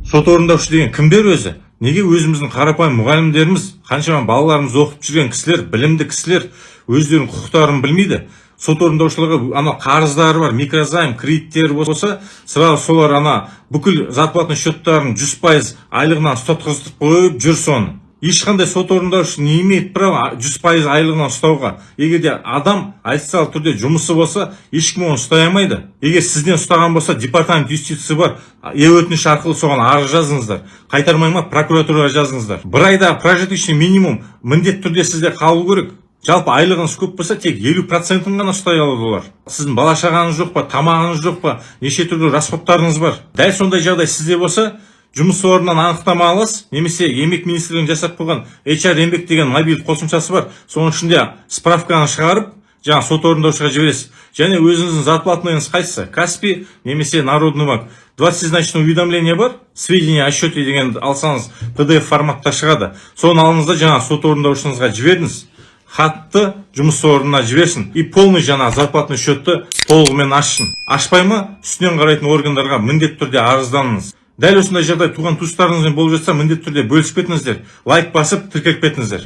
Сот орындаушы деген кімдер өзі? Неге өзіміздің қарапайым мұғалімдеріміз, қаншама балаларымыз оқып жүрген кісілер, білімді кісілер өздерінің құқықтарын білмейді? Сот орындаушыларға ана қарыздары бар, микрозайм, кредиттері болса, сразу солар ана бүкіл зарплатный счеттарын 100% айлығынан ұстатқызып қойып жүр соны. Ешқандай сот орындаушы не имеет права 100% айлығынан ұстауға. Егер де адам официалды түрде жұмысы болса, ешкім оны ұстай алмайды. Егер сізден ұстаған болса, департамент юстиция бар, өтініш арқылы соған арыз жазыңыздар. Қайтармай ма, прокуратураға жазыңыздар. Бір айда прожиточный минимум міндетті түрде сізде қалу керек. Жалпы айлығыңыз көп болса, тек 50%-ын ғана ұстай алады олар. Сіздің бала шағаңыз жоқ па, тамағыңыз жоқ па, неше түрлі расходтарыңыз бар. Дәл сондай жағдай сізде болса, жұмыс орнынан анықтама аласыз, немесе еңбек министрлігінің жасап қойған HR еңбек деген мобиль қосымшасы бар. Соның ішінде справканы шығарып, жаңа сот орындаушыға жібересіз. Және өзіңіздің зарплатныйыңыз қайсысы? Каспи немесе Народный банк. 20-значное уведомление бар, сведения о счете деген алсаңыз PDF форматта шығады. Соны алыңыз да жаңа сот орындаушыңызға жіберіңіз. Хатты жұмыс орнына жіберсін и полный жаңа зарплатный счетты толығымен ашсын. Ашпай ма, үстінен қарайтын органдарға міндетті түрде арызданыңыз. Дәл осындай жағдай туған туыстарыңызбен болып жатса, міндетті түрде бөлісіп кетіңіздер, лайк басып, тіркеліп кетіңіздер.